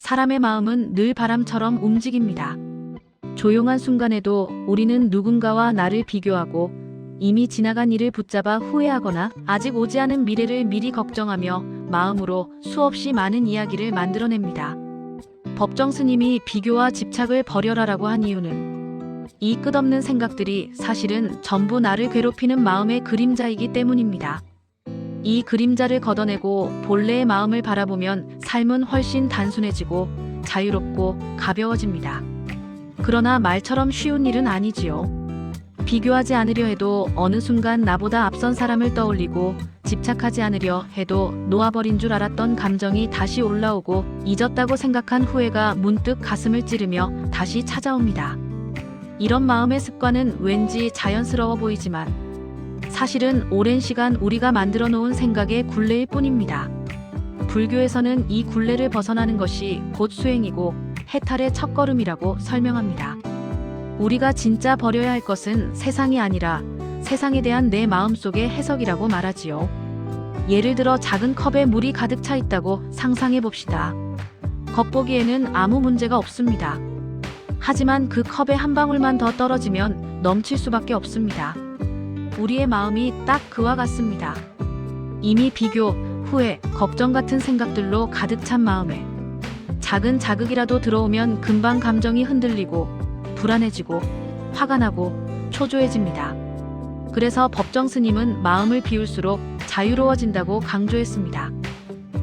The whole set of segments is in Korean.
사람의 마음은 늘 바람처럼 움직입니다. 조용한 순간에도 우리는 누군가와 나를 비교하고 이미 지나간 일을 붙잡아 후회하거나 아직 오지 않은 미래를 미리 걱정하며 마음으로 수없이 많은 이야기를 만들어냅니다. 법정 스님이 비교와 집착을 버려라라고 한 이유는 이 끝없는 생각들이 사실은 전부 나를 괴롭히는 마음의 그림자이기 때문입니다. 이 그림자를 걷어내고 본래의 마음을 바라보면 삶은 훨씬 단순해지고 자유롭고 가벼워집니다. 그러나 말처럼 쉬운 일은 아니지요. 비교하지 않으려 해도 어느 순간 나보다 앞선 사람을 떠올리고 집착하지 않으려 해도 놓아버린 줄 알았던 감정이 다시 올라오고 잊었다고 생각한 후회가 문득 가슴을 찌르며 다시 찾아옵니다. 이런 마음의 습관은 왠지 자연스러워 보이지만 사실은 오랜 시간 우리가 만들어 놓은 생각의 굴레일 뿐입니다. 불교에서는 이 굴레를 벗어나는 것이 곧 수행이고 해탈의 첫걸음이라고 설명합니다. 우리가 진짜 버려야 할 것은 세상이 아니라 세상에 대한 내 마음속의 해석이라고 말하지요. 예를 들어 작은 컵에 물이 가득 차 있다고 상상해 봅시다. 겉보기에는 아무 문제가 없습니다. 하지만 그 컵에 한 방울만 더 떨어지면 넘칠 수밖에 없습니다. 우리의 마음이 딱 그와 같습니다. 이미 비교, 후회, 걱정 같은 생각들로 가득 찬 마음에 작은 자극이라도 들어오면 금방 감정이 흔들리고 불안해지고 화가 나고 초조해집니다. 그래서 법정 스님은 마음을 비울수록 자유로워진다고 강조했습니다.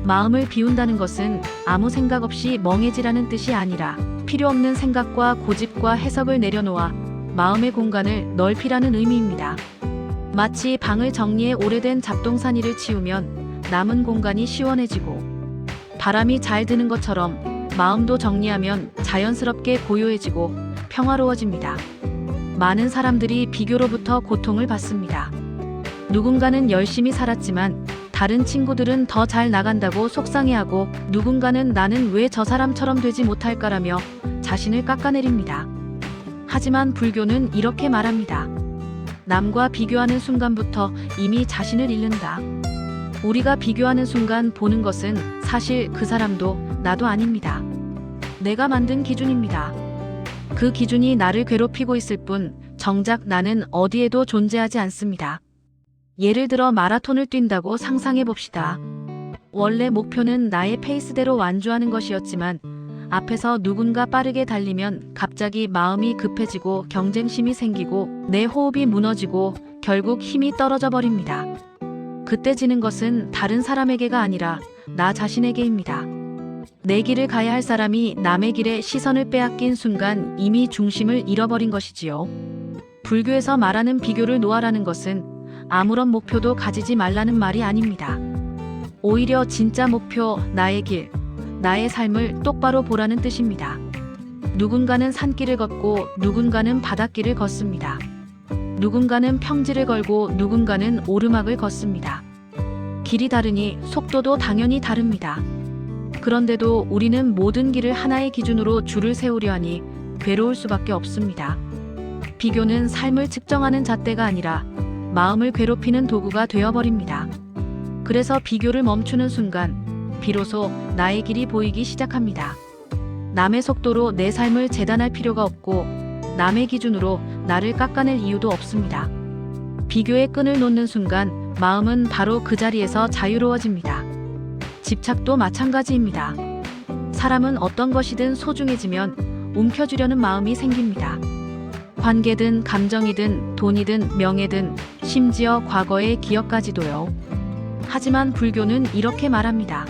마음을 비운다는 것은 아무 생각 없이 멍해지라는 뜻이 아니라 필요 없는 생각과 고집과 해석을 내려놓아 마음의 공간을 넓히라는 의미입니다. 마치 방을 정리해 오래된 잡동사니를 치우면 남은 공간이 시원해지고 바람이 잘 드는 것처럼 마음도 정리하면 자연스럽게 고요해지고 평화로워집니다. 많은 사람들이 비교로부터 고통을 받습니다. 누군가는 열심히 살았지만 다른 친구들은 더 잘 나간다고 속상해하고 누군가는 나는 왜 저 사람처럼 되지 못할까라며 자신을 깎아내립니다. 하지만 불교는 이렇게 말합니다. 남과 비교하는 순간부터 이미 자신을 잃는다. 우리가 비교하는 순간 보는 것은 사실 그 사람도 나도 아닙니다. 내가 만든 기준입니다. 그 기준이 나를 괴롭히고 있을 뿐 정작 나는 어디에도 존재하지 않습니다. 예를 들어 마라톤을 뛴다고 상상해 봅시다. 원래 목표는 나의 페이스대로 완주하는 것이었지만 앞에서 누군가 빠르게 달리면 갑자기 마음이 급해지고 경쟁심이 생기고 내 호흡이 무너지고 결국 힘이 떨어져 버립니다. 그때 지는 것은 다른 사람에게가 아니라 나 자신에게입니다. 내 길을 가야 할 사람이 남의 길에 시선을 빼앗긴 순간 이미 중심을 잃어버린 것이지요. 불교에서 말하는 비교를 놓아라는 것은 아무런 목표도 가지지 말라는 말이 아닙니다. 오히려 진짜 목표, 나의 길, 나의 삶을 똑바로 보라는 뜻입니다. 누군가는 산길을 걷고 누군가는 바닷길을 걷습니다. 누군가는 평지를 걸고 누군가는 오르막을 걷습니다. 길이 다르니 속도도 당연히 다릅니다. 그런데도 우리는 모든 길을 하나의 기준으로 줄을 세우려 하니 괴로울 수밖에 없습니다. 비교는 삶을 측정하는 잣대가 아니라 마음을 괴롭히는 도구가 되어버립니다. 그래서 비교를 멈추는 순간 비로소 나의 길이 보이기 시작합니다. 남의 속도로 내 삶을 재단할 필요가 없고 남의 기준으로 나를 깎아낼 이유도 없습니다. 비교의 끈을 놓는 순간 마음은 바로 그 자리에서 자유로워집니다. 집착도 마찬가지입니다. 사람은 어떤 것이든 소중해지면 움켜쥐려는 마음이 생깁니다. 관계든 감정이든 돈이든 명예든 심지어 과거의 기억까지도요. 하지만 불교는 이렇게 말합니다.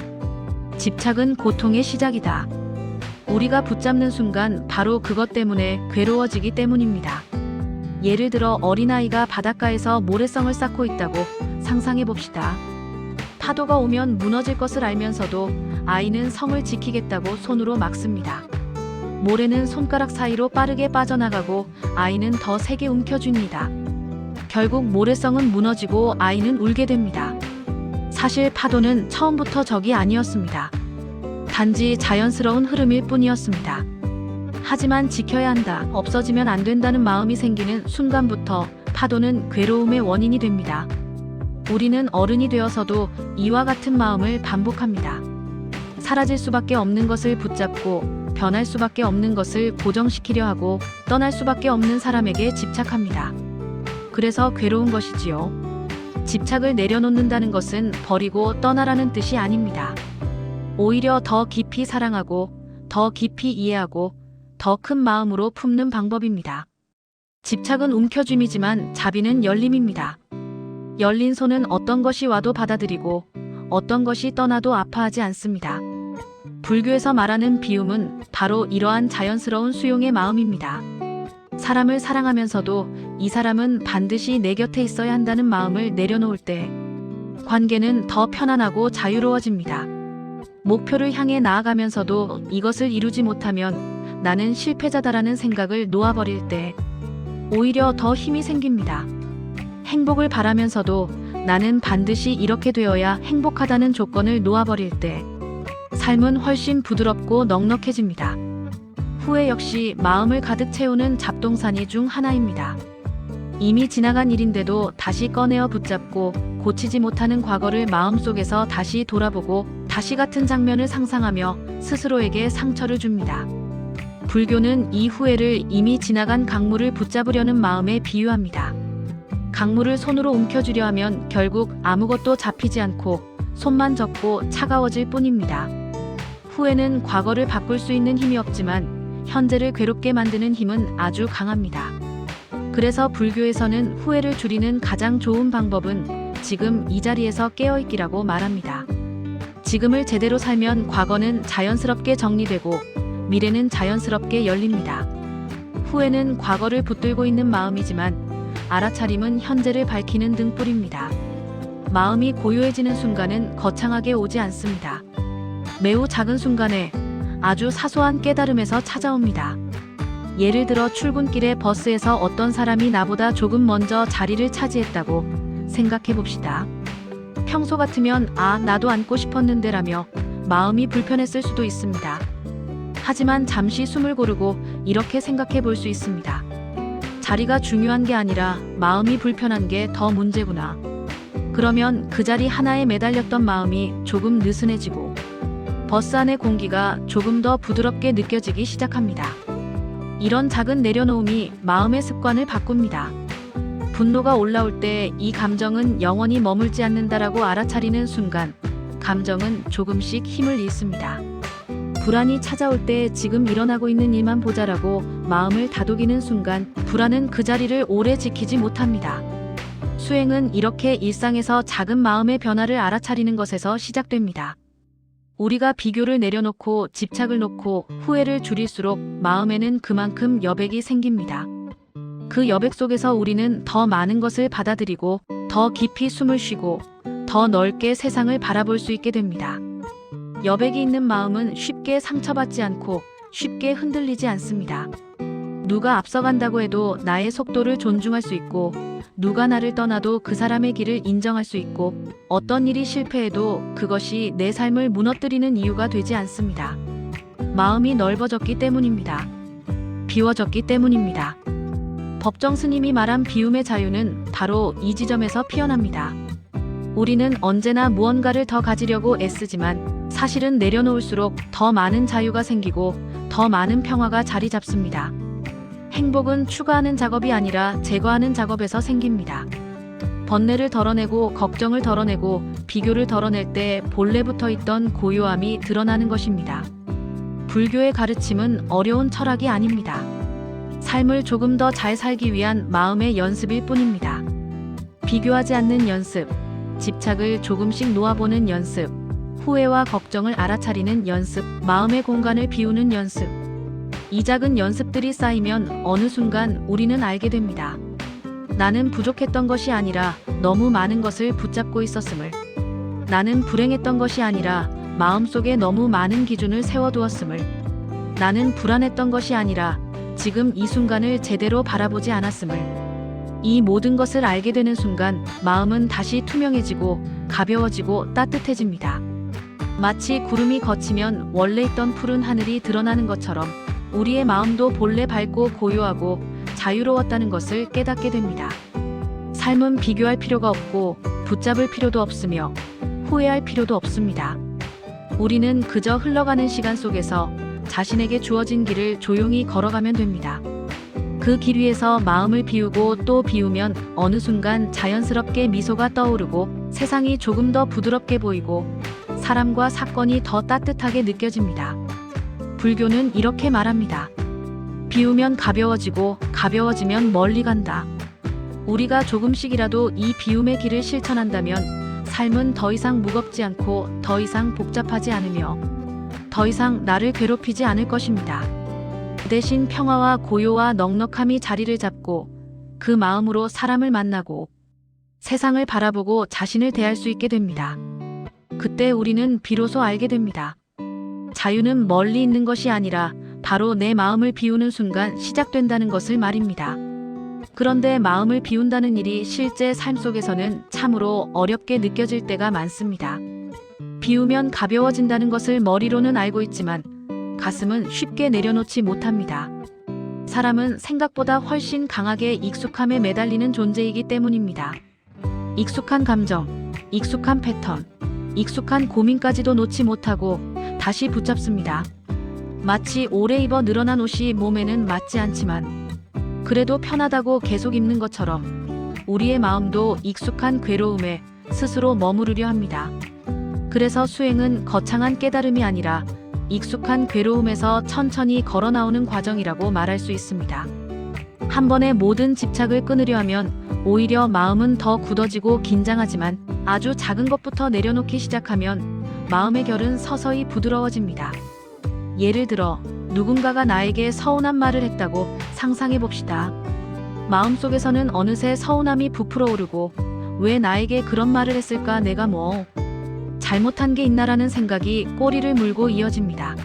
집착은 고통의 시작이다. 우리가 붙잡는 순간 바로 그것 때문에 괴로워지기 때문입니다. 예를 들어 어린아이가 바닷가에서 모래성을 쌓고 있다고 상상해 봅시다. 파도가 오면 무너질 것을 알면서도 아이는 성을 지키겠다고 손으로 막습니다. 모래는 손가락 사이로 빠르게 빠져나가고 아이는 더 세게 움켜쥡니다. 결국 모래성은 무너지고 아이는 울게 됩니다. 사실 파도는 처음부터 적이 아니었습니다. 단지 자연스러운 흐름일 뿐이었습니다. 하지만 지켜야 한다, 없어지면 안 된다는 마음이 생기는 순간부터 파도는 괴로움의 원인이 됩니다. 우리는 어른이 되어서도 이와 같은 마음을 반복합니다. 사라질 수밖에 없는 것을 붙잡고 변할 수밖에 없는 것을 고정시키려 하고 떠날 수밖에 없는 사람에게 집착합니다. 그래서 괴로운 것이지요. 집착을 내려놓는다는 것은 버리고 떠나라는 뜻이 아닙니다. 오히려 더 깊이 사랑하고 더 깊이 이해하고 더 큰 마음으로 품는 방법입니다. 집착은 움켜쥐미지만 자비는 열림입니다. 열린 손은 어떤 것이 와도 받아들이고 어떤 것이 떠나도 아파하지 않습니다. 불교에서 말하는 비움은 바로 이러한 자연스러운 수용의 마음입니다. 사람을 사랑하면서도 이 사람은 반드시 내 곁에 있어야 한다는 마음을 내려놓을 때 관계는 더 편안하고 자유로워집니다. 목표를 향해 나아가면서도 이것을 이루지 못하면 나는 실패자다라는 생각을 놓아버릴 때 오히려 더 힘이 생깁니다. 행복을 바라면서도 나는 반드시 이렇게 되어야 행복하다는 조건을 놓아버릴 때 삶은 훨씬 부드럽고 넉넉해집니다. 후회 역시 마음을 가득 채우는 잡동사니 중 하나입니다. 이미 지나간 일인데도 다시 꺼내어 붙잡고 고치지 못하는 과거를 마음속에서 다시 돌아보고 다시 같은 장면을 상상하며 스스로에게 상처를 줍니다. 불교는 이 후회를 이미 지나간 강물을 붙잡으려는 마음에 비유합니다. 강물을 손으로 움켜쥐려 하면 결국 아무것도 잡히지 않고 손만 젖고 차가워질 뿐입니다. 후회는 과거를 바꿀 수 있는 힘이 없지만 현재를 괴롭게 만드는 힘은 아주 강합니다. 그래서 불교에서는 후회를 줄이는 가장 좋은 방법은 지금 이 자리에서 깨어있기라고 말합니다. 지금을 제대로 살면 과거는 자연스럽게 정리되고 미래는 자연스럽게 열립니다. 후회는 과거를 붙들고 있는 마음이지만 알아차림은 현재를 밝히는 등불입니다. 마음이 고요해지는 순간은 거창하게 오지 않습니다. 매우 작은 순간에 아주 사소한 깨달음에서 찾아옵니다. 예를 들어 출근길에 버스에서 어떤 사람이 나보다 조금 먼저 자리를 차지했다고 생각해 봅시다. 평소 같으면 나도 앉고 싶었는데 라며 마음이 불편했을 수도 있습니다. 하지만 잠시 숨을 고르고 이렇게 생각해 볼 수 있습니다. 자리가 중요한 게 아니라 마음이 불편한 게 더 문제구나. 그러면 그 자리 하나에 매달렸던 마음이 조금 느슨해지고 버스 안의 공기가 조금 더 부드럽게 느껴지기 시작합니다. 이런 작은 내려놓음이 마음의 습관을 바꿉니다. 분노가 올라올 때 이 감정은 영원히 머물지 않는다라고 알아차리는 순간 감정은 조금씩 힘을 잃습니다. 불안이 찾아올 때 지금 일어나고 있는 일만 보자라고 마음을 다독이는 순간 불안은 그 자리를 오래 지키지 못합니다. 수행은 이렇게 일상에서 작은 마음의 변화를 알아차리는 것에서 시작됩니다. 우리가 비교를 내려놓고 집착을 놓고 후회를 줄일수록 마음에는 그만큼 여백이 생깁니다. 그 여백 속에서 우리는 더 많은 것을 받아들이고 더 깊이 숨을 쉬고 더 넓게 세상을 바라볼 수 있게 됩니다. 여백이 있는 마음은 쉽게 상처받지 않고 쉽게 흔들리지 않습니다. 누가 앞서간다고 해도 나의 속도를 존중할 수 있고 누가 나를 떠나도 그 사람의 길을 인정할 수 있고 어떤 일이 실패해도 그것이 내 삶을 무너뜨리는 이유가 되지 않습니다. 마음이 넓어졌기 때문입니다. 비워졌기 때문입니다. 법정 스님이 말한 비움의 자유는 바로 이 지점에서 피어납니다. 우리는 언제나 무언가를 더 가지려고 애쓰지만 사실은 내려놓을수록 더 많은 자유가 생기고 더 많은 평화가 자리 잡습니다. 행복은 추가하는 작업이 아니라 제거하는 작업에서 생깁니다. 번뇌를 덜어내고 걱정을 덜어내고 비교를 덜어낼 때 본래 붙어있던 고요함이 드러나는 것입니다. 불교의 가르침은 어려운 철학이 아닙니다. 삶을 조금 더 잘 살기 위한 마음의 연습일 뿐입니다. 비교하지 않는 연습, 집착을 조금씩 놓아보는 연습, 후회와 걱정을 알아차리는 연습, 마음의 공간을 비우는 연습. 이 작은 연습들이 쌓이면 어느 순간 우리는 알게 됩니다. 나는 부족했던 것이 아니라 너무 많은 것을 붙잡고 있었음을. 나는 불행했던 것이 아니라 마음속에 너무 많은 기준을 세워두었음을. 나는 불안했던 것이 아니라 지금 이 순간을 제대로 바라보지 않았음을. 이 모든 것을 알게 되는 순간 마음은 다시 투명해지고 가벼워지고 따뜻해집니다. 마치 구름이 걷히면 원래 있던 푸른 하늘이 드러나는 것처럼 우리의 마음도 본래 밝고 고요하고 자유로웠다는 것을 깨닫게 됩니다. 삶은 비교할 필요가 없고 붙잡을 필요도 없으며 후회할 필요도 없습니다. 우리는 그저 흘러가는 시간 속에서 자신에게 주어진 길을 조용히 걸어가면 됩니다. 그 길 위에서 마음을 비우고 또 비우면 어느 순간 자연스럽게 미소가 떠오르고 세상이 조금 더 부드럽게 보이고 사람과 사건이 더 따뜻하게 느껴집니다. 불교는 이렇게 말합니다. 비우면 가벼워지고 가벼워지면 멀리 간다. 우리가 조금씩이라도 이 비움의 길을 실천한다면 삶은 더 이상 무겁지 않고 더 이상 복잡하지 않으며 더 이상 나를 괴롭히지 않을 것입니다. 대신 평화와 고요와 넉넉함이 자리를 잡고 그 마음으로 사람을 만나고 세상을 바라보고 자신을 대할 수 있게 됩니다. 그때 우리는 비로소 알게 됩니다. 자유는 멀리 있는 것이 아니라 바로 내 마음을 비우는 순간 시작된다는 것을 말입니다. 그런데 마음을 비운다는 일이 실제 삶 속에서는 참으로 어렵게 느껴질 때가 많습니다. 비우면 가벼워진다는 것을 머리로는 알고 있지만 가슴은 쉽게 내려놓지 못합니다. 사람은 생각보다 훨씬 강하게 익숙함에 매달리는 존재이기 때문입니다. 익숙한 감정, 익숙한 패턴, 익숙한 고민까지도 놓지 못하고 다시 붙잡습니다. 마치 오래 입어 늘어난 옷이 몸에는 맞지 않지만 그래도 편하다고 계속 입는 것처럼 우리의 마음도 익숙한 괴로움에 스스로 머무르려 합니다. 그래서 수행은 거창한 깨달음이 아니라 익숙한 괴로움에서 천천히 걸어 나오는 과정이라고 말할 수 있습니다. 한 번에 모든 집착을 끊으려 하면 오히려 마음은 더 굳어지고 긴장하지만 아주 작은 것부터 내려놓기 시작하면 마음의 결은 서서히 부드러워집니다. 예를 들어 누군가가 나에게 서운한 말을 했다고 상상해 봅시다. 마음속에서는 어느새 서운함이 부풀어 오르고 왜 나에게 그런 말을 했을까, 내가 뭐 잘못한 게 있나라는 생각이 꼬리를 물고 이어집니다.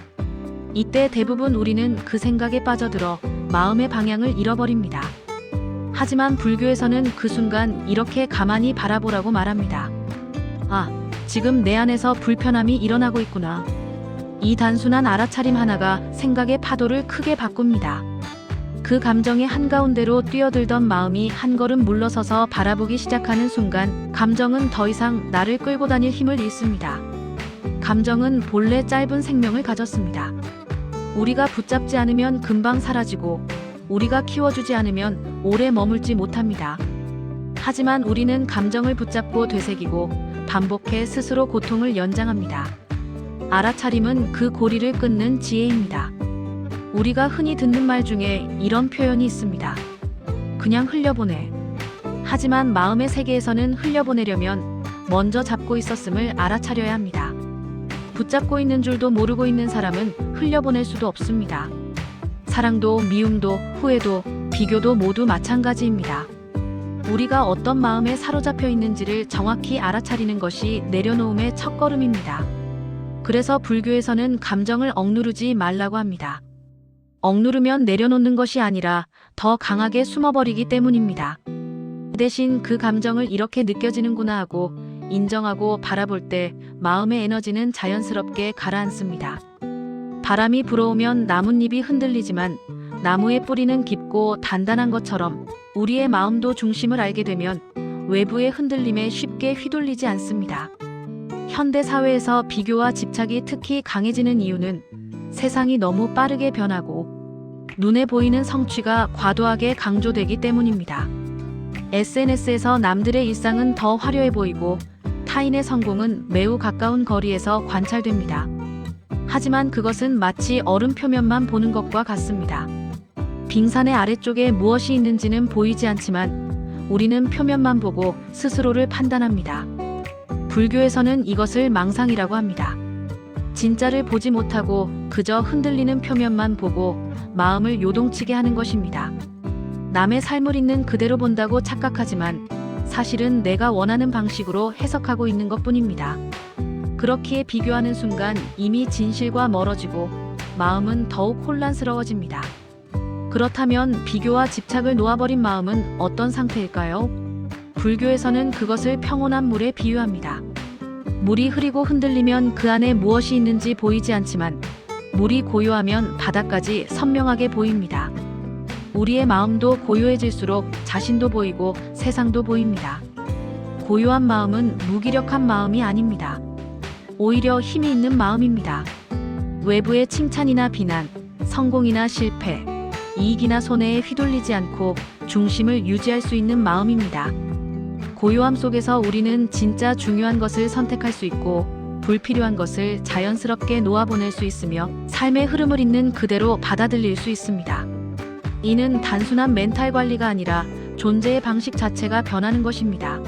이때 대부분 우리는 그 생각에 빠져들어 마음의 방향을 잃어버립니다. 하지만 불교에서는 그 순간 이렇게 가만히 바라보라고 말합니다. 아, 지금 내 안에서 불편함이 일어나고 있구나. 이 단순한 알아차림 하나가 생각의 파도를 크게 바꿉니다. 그 감정의 한가운데로 뛰어들던 마음이 한 걸음 물러서서 바라보기 시작하는 순간 감정은 더 이상 나를 끌고 다닐 힘을 잃습니다. 감정은 본래 짧은 생명을 가졌습니다. 우리가 붙잡지 않으면 금방 사라지고 우리가 키워주지 않으면 오래 머물지 못합니다. 하지만 우리는 감정을 붙잡고 되새기고 반복해 스스로 고통을 연장합니다. 알아차림은 그 고리를 끊는 지혜입니다. 우리가 흔히 듣는 말 중에 이런 표현이 있습니다. 그냥 흘려보내. 하지만 마음의 세계에서는 흘려보내려면 먼저 잡고 있었음을 알아차려야 합니다. 붙잡고 있는 줄도 모르고 있는 사람은 흘려보낼 수도 없습니다. 사랑도 미움도 후회도 비교도 모두 마찬가지입니다. 우리가 어떤 마음에 사로잡혀 있는지를 정확히 알아차리는 것이 내려놓음의 첫걸음입니다. 그래서 불교에서는 감정을 억누르지 말라고 합니다. 억누르면 내려놓는 것이 아니라 더 강하게 숨어버리기 때문입니다. 대신 그 감정을 이렇게 느껴지는구나 하고 인정하고 바라볼 때 마음의 에너지는 자연스럽게 가라앉습니다. 바람이 불어오면 나뭇잎이 흔들리지만 나무의 뿌리는 깊고 단단한 것처럼 우리의 마음도 중심을 알게 되면 외부의 흔들림에 쉽게 휘둘리지 않습니다. 현대 사회에서 비교와 집착이 특히 강해지는 이유는 세상이 너무 빠르게 변하고 눈에 보이는 성취가 과도하게 강조되기 때문입니다. SNS에서 남들의 일상은 더 화려해 보이고 타인의 성공은 매우 가까운 거리에서 관찰됩니다. 하지만 그것은 마치 얼음 표면만 보는 것과 같습니다. 빙산의 아래쪽에 무엇이 있는지는 보이지 않지만 우리는 표면만 보고 스스로를 판단합니다. 불교에서는 이것을 망상이라고 합니다. 진짜를 보지 못하고 그저 흔들리는 표면만 보고 마음을 요동치게 하는 것입니다. 남의 삶을 있는 그대로 본다고 착각하지만 사실은 내가 원하는 방식으로 해석하고 있는 것뿐입니다. 그렇기에 비교하는 순간 이미 진실과 멀어지고 마음은 더욱 혼란스러워집니다. 그렇다면 비교와 집착을 놓아버린 마음은 어떤 상태일까요? 불교에서는 그것을 평온한 물에 비유합니다. 물이 흐리고 흔들리면 그 안에 무엇이 있는지 보이지 않지만 물이 고요하면 바다까지 선명하게 보입니다. 우리의 마음도 고요해질수록 자신도 보이고 세상도 보입니다. 고요한 마음은 무기력한 마음이 아닙니다. 오히려 힘이 있는 마음입니다. 외부의 칭찬이나 비난, 성공이나 실패, 이익이나 손해에 휘둘리지 않고 중심을 유지할 수 있는 마음입니다. 고요함 속에서 우리는 진짜 중요한 것을 선택할 수 있고 불필요한 것을 자연스럽게 놓아보낼 수 있으며 삶의 흐름을 있는 그대로 받아들일 수 있습니다. 이는 단순한 멘탈 관리가 아니라 존재의 방식 자체가 변하는 것입니다.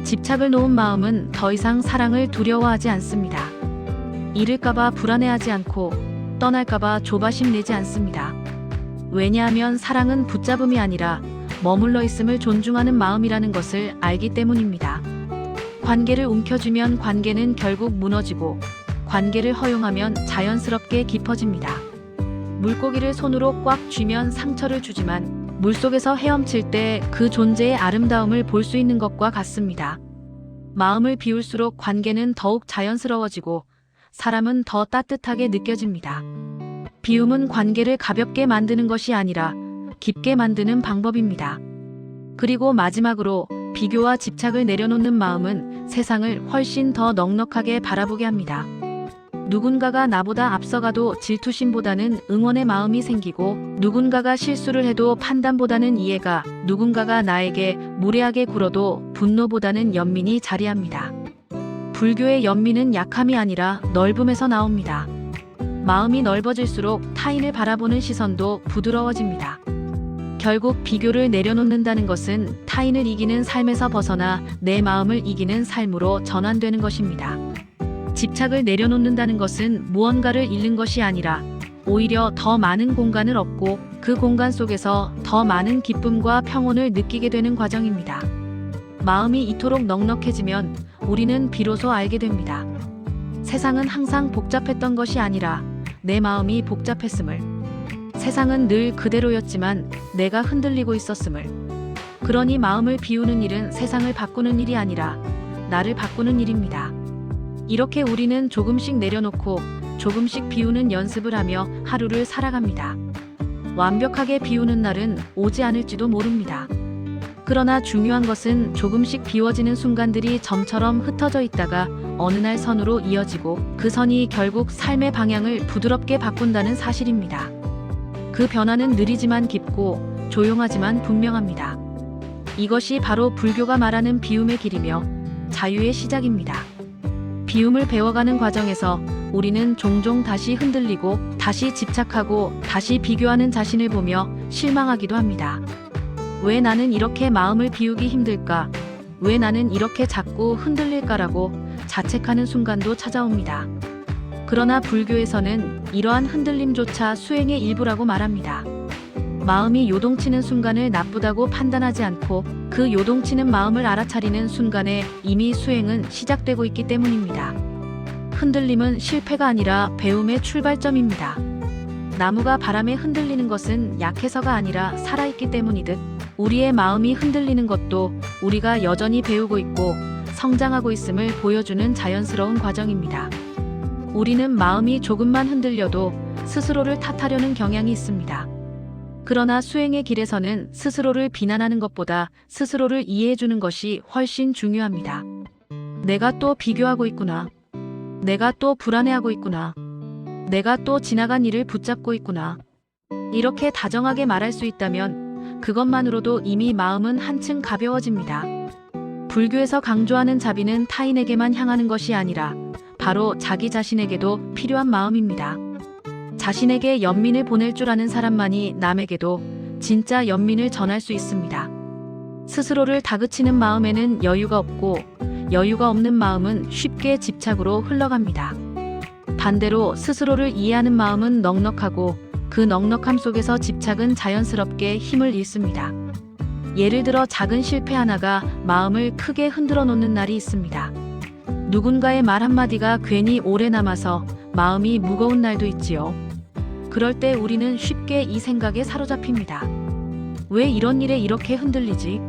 집착을 놓은 마음은 더 이상 사랑을 두려워하지 않습니다. 잃을까봐 불안해하지 않고 떠날까봐 조바심 내지 않습니다. 왜냐하면 사랑은 붙잡음이 아니라 머물러 있음을 존중하는 마음이라는 것을 알기 때문입니다. 관계를 움켜쥐면 관계는 결국 무너지고 관계를 허용하면 자연스럽게 깊어집니다. 물고기를 손으로 꽉 쥐면 상처를 주지만 물속에서 헤엄칠 때 그 존재의 아름다움을 볼 수 있는 것과 같습니다. 마음을 비울수록 관계는 더욱 자연스러워지고 사람은 더 따뜻하게 느껴집니다. 비움은 관계를 가볍게 만드는 것이 아니라 깊게 만드는 방법입니다. 그리고 마지막으로 비교와 집착을 내려놓는 마음은 세상을 훨씬 더 넉넉하게 바라보게 합니다. 누군가가 나보다 앞서가도 질투심보다는 응원의 마음이 생기고 누군가가 실수를 해도 판단보다는 이해가, 누군가가 나에게 무례하게 굴어도 분노보다는 연민이 자리합니다. 불교의 연민은 약함이 아니라 넓음에서 나옵니다. 마음이 넓어질수록 타인을 바라보는 시선도 부드러워집니다. 결국 비교를 내려놓는다는 것은 타인을 이기는 삶에서 벗어나 내 마음을 이기는 삶으로 전환되는 것입니다. 집착을 내려놓는다는 것은 무언가를 잃는 것이 아니라 오히려 더 많은 공간을 얻고 그 공간 속에서 더 많은 기쁨과 평온을 느끼게 되는 과정입니다. 마음이 이토록 넉넉해지면 우리는 비로소 알게 됩니다. 세상은 항상 복잡했던 것이 아니라 내 마음이 복잡했음을. 세상은 늘 그대로였지만 내가 흔들리고 있었음을. 그러니 마음을 비우는 일은 세상을 바꾸는 일이 아니라 나를 바꾸는 일입니다. 이렇게 우리는 조금씩 내려놓고 조금씩 비우는 연습을 하며 하루를 살아갑니다. 완벽하게 비우는 날은 오지 않을지도 모릅니다. 그러나 중요한 것은 조금씩 비워지는 순간들이 점처럼 흩어져 있다가 어느 날 선으로 이어지고 그 선이 결국 삶의 방향을 부드럽게 바꾼다는 사실입니다. 그 변화는 느리지만 깊고 조용하지만 분명합니다. 이것이 바로 불교가 말하는 비움의 길이며 자유의 시작입니다. 비움을 배워가는 과정에서 우리는 종종 다시 흔들리고 다시 집착하고 다시 비교하는 자신을 보며 실망하기도 합니다. 왜 나는 이렇게 마음을 비우기 힘들까? 왜 나는 이렇게 자꾸 흔들릴까라고 자책하는 순간도 찾아옵니다. 그러나 불교에서는 이러한 흔들림조차 수행의 일부라고 말합니다. 마음이 요동치는 순간을 나쁘다고 판단하지 않고 그 요동치는 마음을 알아차리는 순간에 이미 수행은 시작되고 있기 때문입니다. 흔들림은 실패가 아니라 배움의 출발점입니다. 나무가 바람에 흔들리는 것은 약해서가 아니라 살아있기 때문이듯 우리의 마음이 흔들리는 것도 우리가 여전히 배우고 있고 성장하고 있음을 보여주는 자연스러운 과정입니다. 우리는 마음이 조금만 흔들려도 스스로를 탓하려는 경향이 있습니다. 그러나 수행의 길에서는 스스로를 비난하는 것보다 스스로를 이해해주는 것이 훨씬 중요합니다. 내가 또 비교하고 있구나. 내가 또 불안해하고 있구나. 내가 또 지나간 일을 붙잡고 있구나. 이렇게 다정하게 말할 수 있다면 그것만으로도 이미 마음은 한층 가벼워집니다. 불교에서 강조하는 자비는 타인에게만 향하는 것이 아니라 바로 자기 자신에게도 필요한 마음입니다. 자신에게 연민을 보낼 줄 아는 사람만이 남에게도 진짜 연민을 전할 수 있습니다. 스스로를 다그치는 마음에는 여유가 없고 여유가 없는 마음은 쉽게 집착으로 흘러갑니다. 반대로 스스로를 이해하는 마음은 넉넉하고 그 넉넉함 속에서 집착은 자연스럽게 힘을 잃습니다. 예를 들어 작은 실패 하나가 마음을 크게 흔들어 놓는 날이 있습니다. 누군가의 말 한마디가 괜히 오래 남아서 마음이 무거운 날도 있지요. 그럴 때 우리는 쉽게 이 생각에 사로잡힙니다. 왜 이런 일에 이렇게 흔들리지?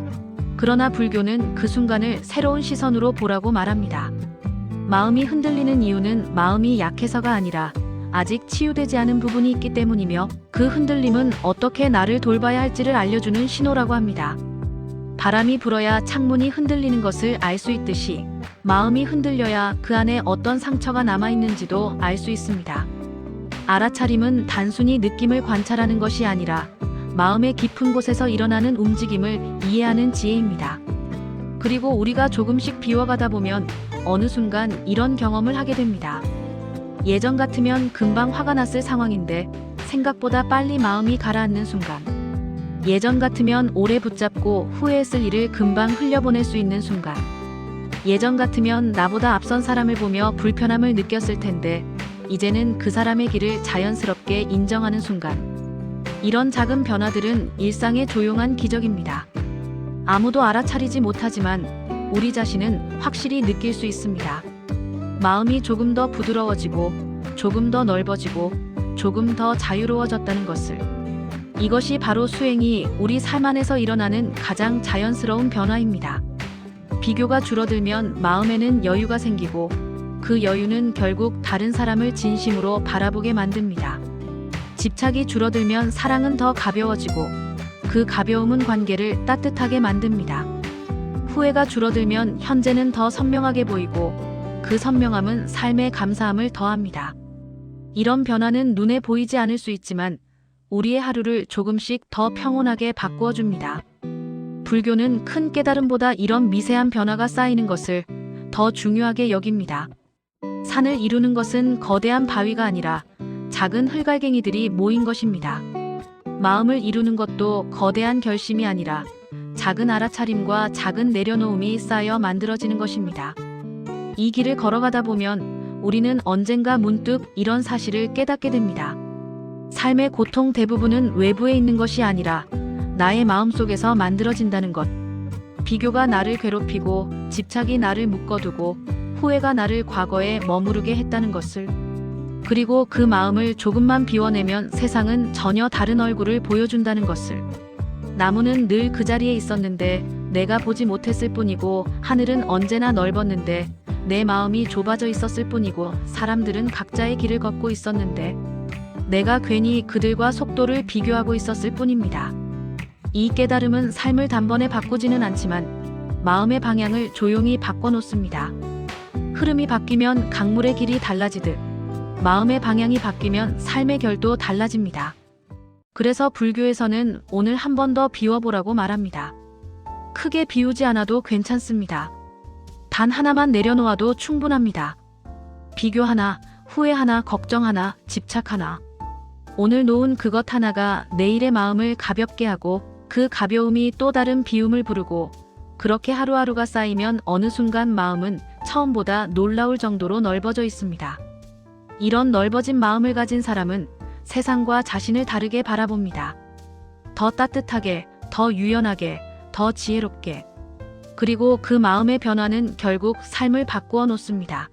그러나 불교는 그 순간을 새로운 시선으로 보라고 말합니다. 마음이 흔들리는 이유는 마음이 약해서가 아니라 아직 치유되지 않은 부분이 있기 때문이며 그 흔들림은 어떻게 나를 돌봐야 할지를 알려주는 신호라고 합니다. 바람이 불어야 창문이 흔들리는 것을 알 수 있듯이 마음이 흔들려야 그 안에 어떤 상처가 남아있는지도 알 수 있습니다. 알아차림은 단순히 느낌을 관찰하는 것이 아니라 마음의 깊은 곳에서 일어나는 움직임을 이해하는 지혜입니다. 그리고 우리가 조금씩 비워가다 보면 어느 순간 이런 경험을 하게 됩니다. 예전 같으면 금방 화가 났을 상황인데 생각보다 빨리 마음이 가라앉는 순간. 예전 같으면 오래 붙잡고 후회했을 일을 금방 흘려보낼 수 있는 순간. 예전 같으면 나보다 앞선 사람을 보며 불편함을 느꼈을 텐데 이제는 그 사람의 길을 자연스럽게 인정하는 순간. 이런 작은 변화들은 일상의 조용한 기적입니다. 아무도 알아차리지 못하지만 우리 자신은 확실히 느낄 수 있습니다. 마음이 조금 더 부드러워지고 조금 더 넓어지고 조금 더 자유로워졌다는 것을. 이것이 바로 수행이 우리 삶 안에서 일어나는 가장 자연스러운 변화입니다. 비교가 줄어들면 마음에는 여유가 생기고 그 여유는 결국 다른 사람을 진심으로 바라보게 만듭니다. 집착이 줄어들면 사랑은 더 가벼워지고 그 가벼움은 관계를 따뜻하게 만듭니다. 후회가 줄어들면 현재는 더 선명하게 보이고 그 선명함은 삶의 감사함을 더합니다. 이런 변화는 눈에 보이지 않을 수 있지만 우리의 하루를 조금씩 더 평온하게 바꾸어 줍니다. 불교는 큰 깨달음보다 이런 미세한 변화가 쌓이는 것을 더 중요하게 여깁니다. 산을 이루는 것은 거대한 바위가 아니라 작은 흙알갱이들이 모인 것입니다. 마음을 이루는 것도 거대한 결심이 아니라 작은 알아차림과 작은 내려놓음이 쌓여 만들어지는 것입니다. 이 길을 걸어가다 보면 우리는 언젠가 문득 이런 사실을 깨닫게 됩니다. 삶의 고통 대부분은 외부에 있는 것이 아니라 나의 마음속에서 만들어진다는 것. 비교가 나를 괴롭히고 집착이 나를 묶어두고 후회가 나를 과거에 머무르게 했다는 것을. 그리고 그 마음을 조금만 비워내면 세상은 전혀 다른 얼굴을 보여준다는 것을. 나무는 늘 그 자리에 있었는데 내가 보지 못했을 뿐이고 하늘은 언제나 넓었는데 내 마음이 좁아져 있었을 뿐이고 사람들은 각자의 길을 걷고 있었는데 내가 괜히 그들과 속도를 비교하고 있었을 뿐입니다. 이 깨달음은 삶을 단번에 바꾸지는 않지만 마음의 방향을 조용히 바꿔놓습니다. 흐름이 바뀌면 강물의 길이 달라지듯 마음의 방향이 바뀌면 삶의 결도 달라집니다. 그래서 불교에서는 오늘 한 번 더 비워보라고 말합니다. 크게 비우지 않아도 괜찮습니다. 단 하나만 내려놓아도 충분합니다. 비교 하나, 후회 하나, 걱정 하나, 집착 하나. 오늘 놓은 그것 하나가 내일의 마음을 가볍게 하고 그 가벼움이 또 다른 비움을 부르고 그렇게 하루하루가 쌓이면 어느 순간 마음은 처음보다 놀라울 정도로 넓어져 있습니다. 이런 넓어진 마음을 가진 사람은 세상과 자신을 다르게 바라봅니다. 더 따뜻하게, 더 유연하게, 더 지혜롭게. 그리고 그 마음의 변화는 결국 삶을 바꾸어 놓습니다.